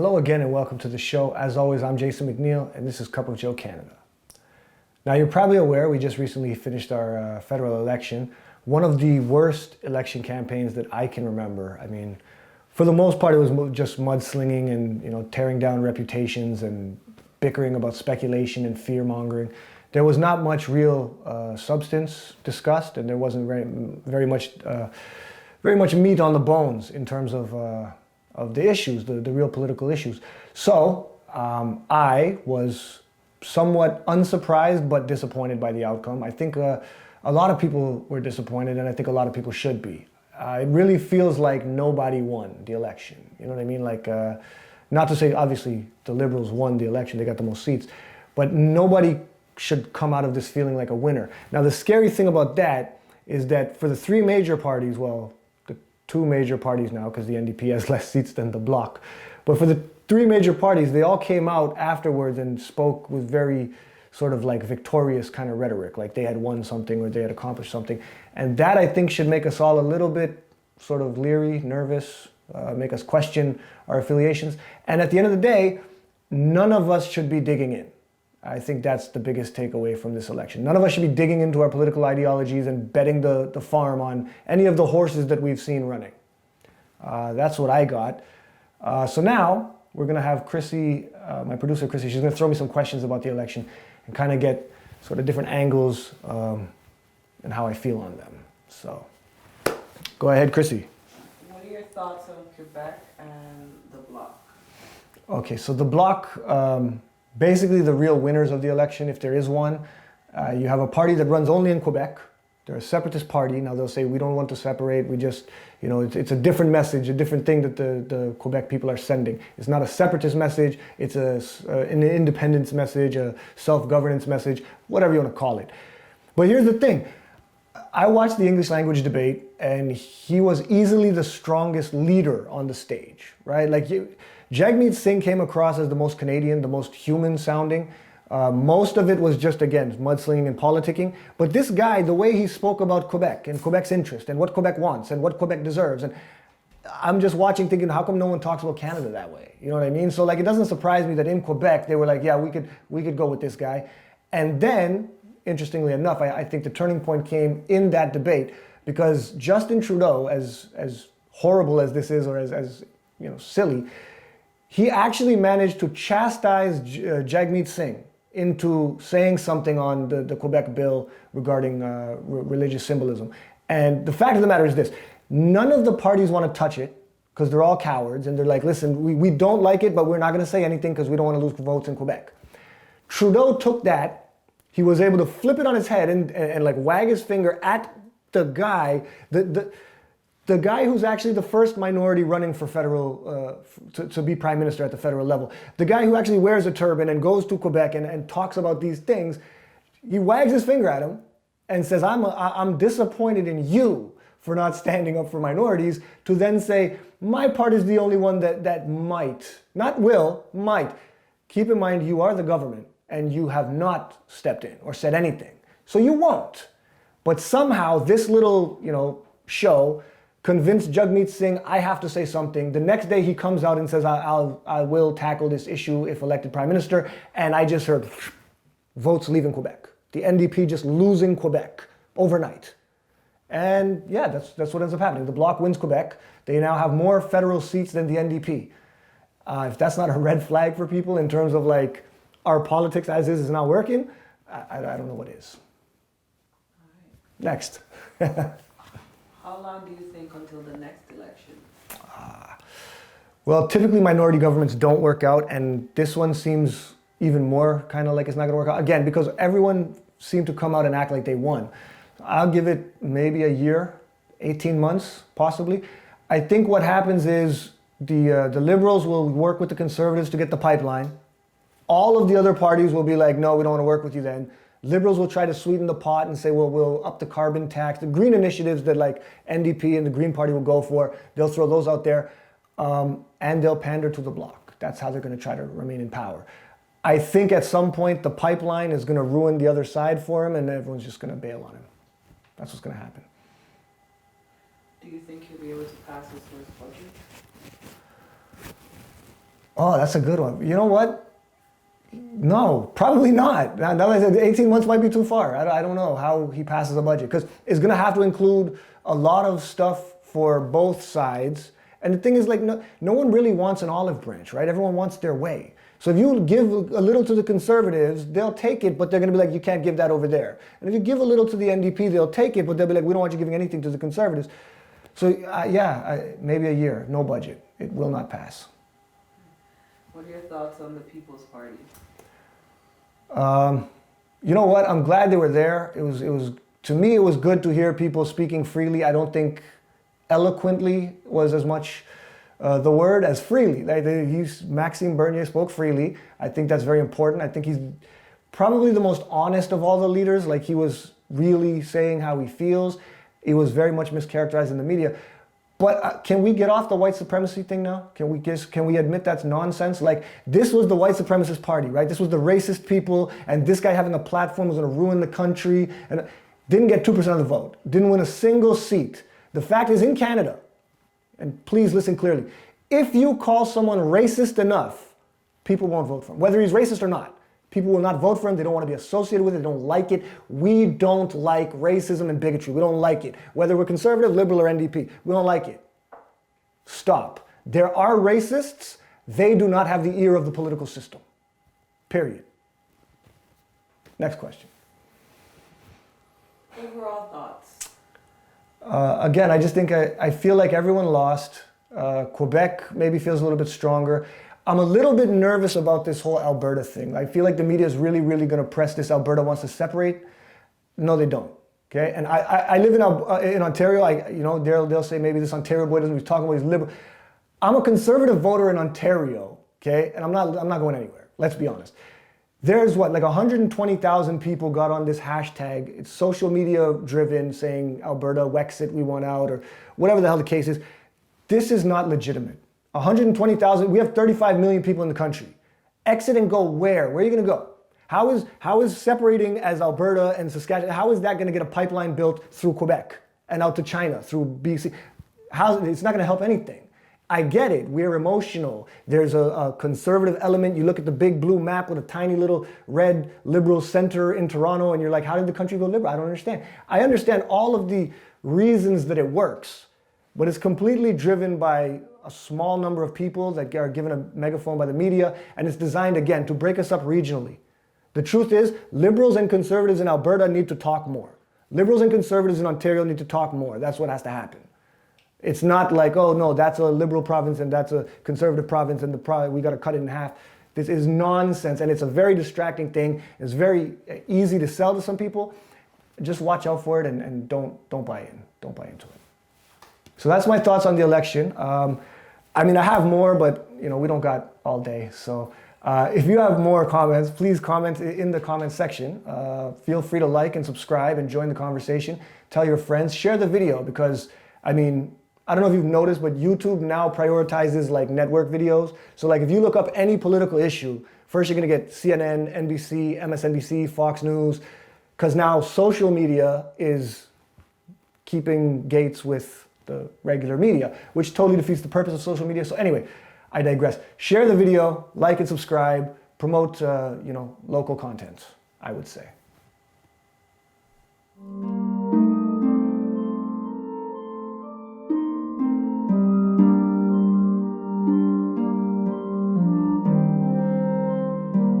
Hello again and welcome to the show. As always, I'm Jason McNeil and this is Cup of Joe Canada. Now you're probably aware we just recently finished our federal election. One of the worst election campaigns that I can remember. I mean, for the most part it was just mudslinging and tearing down reputations and bickering about speculation and fear mongering. There was not much real substance discussed, and there wasn't very much meat on the bones in terms of the issues, the real political issues. So I was somewhat unsurprised but disappointed by the outcome. I think a lot of people were disappointed, and I think a lot of people should be. It really feels like nobody won the election. You know what I mean? Like, not to say obviously the Liberals won the election, they got the most seats, but nobody should come out of this feeling like a winner. Now the scary thing about that is that for the three major parties, well, the two major parties now, because the NDP has less seats than the Bloc, but for the three major parties, they all came out afterwards and spoke with very sort of like victorious kind of rhetoric, like they had won something or they had accomplished something. And that I think should make us all a little bit sort of leery, nervous, make us question our affiliations. And at the end of the day, none of us should be digging in. I think that's the biggest takeaway from this election. None of us should be digging into our political ideologies and betting the farm on any of the horses that we've seen running. That's what I got. So now we're going to have Chrissy, my producer Chrissy, she's going to throw me some questions about the election and kind of get sort of different angles and how I feel on them. So go ahead, Chrissy. What are your thoughts on Quebec and the Bloc? Okay, so the Bloc, basically the real winners of the election, if there is one. You have a party that runs only in Quebec. They're a separatist party. Now they'll say, we don't want to separate. We just, it's a different message, a different thing that the Quebec people are sending. It's not a separatist message. It's an independence message, a self-governance message, whatever you want to call it. But here's the thing. I watched the English language debate and he was easily the strongest leader on the stage, right? Like Jagmeet Singh came across as the most Canadian, the most human sounding. Most of it was just, again, mudslinging and politicking. But this guy, the way he spoke about Quebec and Quebec's interest and what Quebec wants and what Quebec deserves, and I'm just watching thinking, how come no one talks about Canada that way? You know what I mean? So like, it doesn't surprise me that in Quebec, they were like, yeah, we could go with this guy. And then, interestingly enough, I think the turning point came in that debate because Justin Trudeau, as horrible as this is, or as silly, he actually managed to chastise Jagmeet Singh into saying something on the Quebec bill regarding religious symbolism. And the fact of the matter is this, none of the parties want to touch it because they're all cowards and they're like, listen, we don't like it, but we're not going to say anything because we don't want to lose votes in Quebec. Trudeau took that, he was able to flip it on his head and like wag his finger at the guy, the guy who's actually the first minority running for federal, to be prime minister at the federal level. The guy who actually wears a turban and goes to Quebec and talks about these things, he wags his finger at him and says, I'm disappointed in you for not standing up for minorities, to then say, my part is the only one that might, not will, might. Keep in mind, you are the government and you have not stepped in or said anything. So you won't. But somehow this little, show convinced Jagmeet Singh, I have to say something. The next day he comes out and says, I will tackle this issue if elected prime minister. And I just heard votes leaving Quebec. The NDP just losing Quebec overnight. And yeah, that's what ends up happening. The Bloc wins Quebec. They now have more federal seats than the NDP. If that's not a red flag for people in terms of like, our politics as is not working, I don't know what is. All right. Next. How long do you think until the next election? Well, typically minority governments don't work out, and this one seems even more kind of like it's not going to work out. Again, because everyone seemed to come out and act like they won. I'll give it maybe a year, 18 months, possibly. I think what happens is the Liberals will work with the Conservatives to get the pipeline. All of the other parties will be like, no, we don't want to work with you then. Liberals will try to sweeten the pot and say, well, we'll up the carbon tax. The green initiatives that like NDP and the Green Party will go for, they'll throw those out there and they'll pander to the Bloc. That's how they're going to try to remain in power. I think at some point the pipeline is going to ruin the other side for him and everyone's just going to bail on him. That's what's going to happen. Do you think he'll be able to pass his first budget? Oh, that's a good one. You know what? No, probably not. Now that I said 18 months might be too far. I don't know how he passes a budget because it's going to have to include a lot of stuff for both sides. And the thing is, like, no one really wants an olive branch, right? Everyone wants their way. So if you give a little to the conservatives, they'll take it, but they're going to be like, you can't give that over there. And if you give a little to the NDP, they'll take it, but they'll be like, we don't want you giving anything to the conservatives. So maybe a year, no budget. It will not pass. What are your thoughts on the People's Party? You know what? I'm glad they were there. It was to me, it was good to hear people speaking freely. I don't think eloquently was as much the word as freely. Maxime Bernier spoke freely. I think that's very important. I think he's probably the most honest of all the leaders. Like, he was really saying how he feels. It was very much mischaracterized in the media. But can we get off the white supremacy thing now? Can we admit that's nonsense? Like, this was the white supremacist party, right? This was the racist people, and this guy having a platform was going to ruin the country, and didn't get 2% of the vote. Didn't win a single seat. The fact is, in Canada, and please listen clearly, if you call someone racist enough, people won't vote for him, whether he's racist or not. People will not vote for him. They don't want to be associated with it. They don't like it. We don't like racism and bigotry. We don't like it. Whether we're conservative, liberal, or NDP, we don't like it. Stop. There are racists. They do not have the ear of the political system. Period. Next question. Overall thoughts? Again, I just think I feel like everyone lost. Quebec maybe feels a little bit stronger. I'm a little bit nervous about this whole Alberta thing. I feel like the media is really, really going to press this. Alberta wants to separate. No, they don't. Okay, and I live in Ontario. They'll say maybe this Ontario boy doesn't. He's talking about he's liberal. I'm a conservative voter in Ontario. Okay, and I'm not going anywhere. Let's be honest. There's like 120,000 people got on this hashtag. It's social media driven, saying Alberta, Wexit, we want out, or whatever the hell the case is. This is not legitimate. 120,000, we have 35 million people in the country. Exit and go where? Where are you going to go? How is separating as Alberta and Saskatchewan, how is that going to get a pipeline built through Quebec and out to China through BC? It's not going to help anything. I get it. We're emotional. There's a conservative element. You look at the big blue map with a tiny little red liberal center in Toronto and you're like, how did the country go liberal? I don't understand. I understand all of the reasons that it works, but it's completely driven by a small number of people that are given a megaphone by the media, and it's designed, again, to break us up regionally. The truth is, liberals and conservatives in Alberta need to talk more. Liberals and conservatives in Ontario need to talk more. That's what has to happen. It's not like, oh no, that's a liberal province and that's a conservative province and we got to cut it in half. This is nonsense, and it's a very distracting thing. It's very easy to sell to some people. Just watch out for it and don't buy in. Don't buy into it. So that's my thoughts on the election. I have more, but we don't got all day. So if you have more comments, please comment in the comment section. Feel free to like and subscribe and join the conversation. Tell your friends, share the video, because I don't know if you've noticed, but YouTube now prioritizes like network videos. So like if you look up any political issue, first you're gonna get CNN, NBC, MSNBC, Fox News, because now social media is keeping gates with the regular media, which totally defeats the purpose of social media. So anyway, I digress. Share the video, like and subscribe, promote local content, I would say.